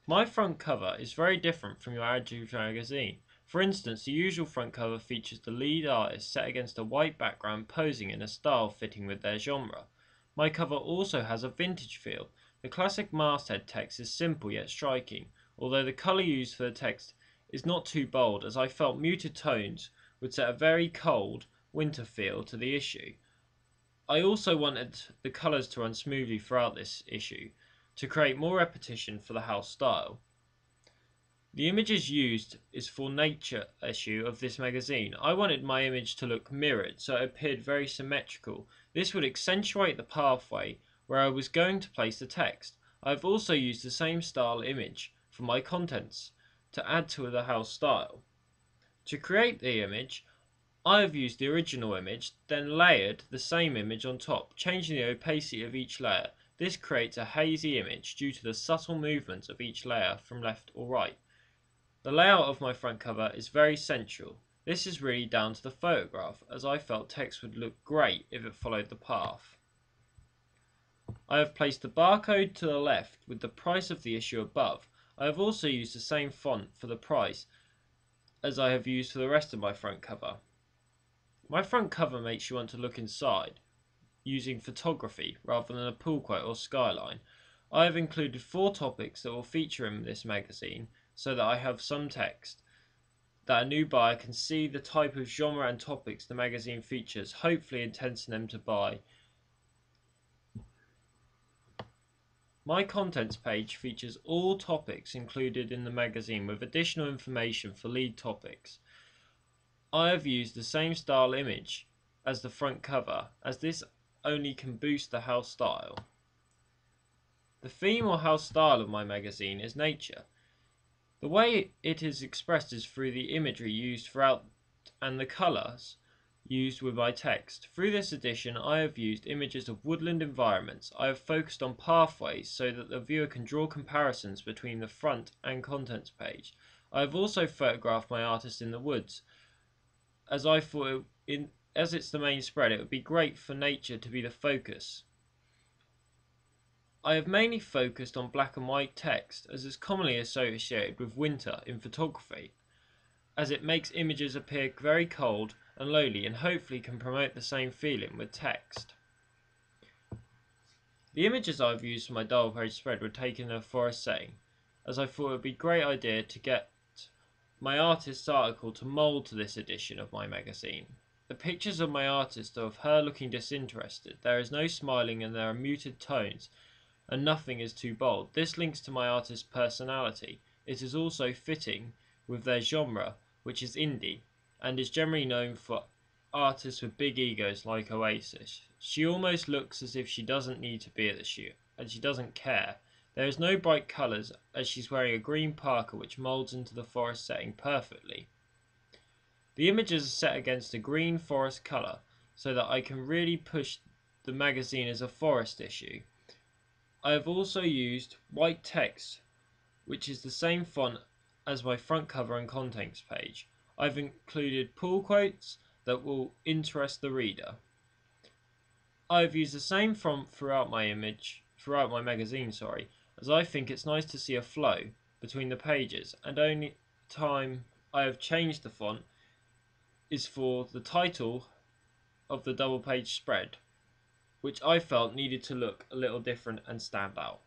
My front cover is very different from your average magazine. For instance, the usual front cover features the lead artist set against a white background posing in a style fitting with their genre. My cover also has a vintage feel. The classic masthead text is simple yet striking, although the colour used for the text is not too bold, as I felt muted tones would set a very cold winter feel to the issue. I also wanted the colours to run smoothly throughout this issue, to create more repetition for the house style. The images used is for Nature issue of this magazine. I wanted my image to look mirrored, so it appeared very symmetrical. This would accentuate the pathway where I was going to place the text. I have also used the same style image for my contents to add to the house style. To create the image, I have used the original image, then layered the same image on top, changing the opacity of each layer. This creates a hazy image due to the subtle movements of each layer from left or right. The layout of my front cover is very central. This is really down to the photograph, as I felt text would look great if it followed the path. I have placed the barcode to the left with the price of the issue above. I have also used the same font for the price as I have used for the rest of my front cover. My front cover makes you want to look inside, using photography rather than a pull quote or skyline. I have included 4 topics that will feature in this magazine, so that I have some text that a new buyer can see the type of genre and topics the magazine features, hopefully enticing them to buy. My contents page features all topics included in the magazine with additional information for lead topics. I have used the same style image as the front cover, as this only can boost the house style. The theme or house style of my magazine is nature. The way it is expressed is through the imagery used throughout and the colours used with my text. Through this edition, I have used images of woodland environments. I have focused on pathways so that the viewer can draw comparisons between the front and contents page. I have also photographed my artist in the woods, as I thought as it's the main spread, it would be great for nature to be the focus. I have mainly focused on black and white text, as is commonly associated with winter in photography, as it makes images appear very cold and lowly and hopefully can promote the same feeling with text. The images I've used for my double page spread were taken in a forest setting, as I thought it would be a great idea to get my artist's article to mould to this edition of my magazine. The pictures of my artist are of her looking disinterested. There is no smiling and there are muted tones, and nothing is too bold. This links to my artist's personality. It is also fitting with their genre, which is indie, and is generally known for artists with big egos like Oasis. She almost looks as if she doesn't need to be at the shoot, and she doesn't care. There is no bright colours, as she's wearing a green parka which moulds into the forest setting perfectly. The images are set against a green forest colour, so that I can really push the magazine as a forest issue. I have also used white text, which is the same font as my front cover and contents page. I've included pull quotes that will interest the reader. I have used the same font throughout my magazine, as I think it's nice to see a flow between the pages, and only time I have changed the font is for the title of the double page spread, which I felt needed to look a little different and stand out.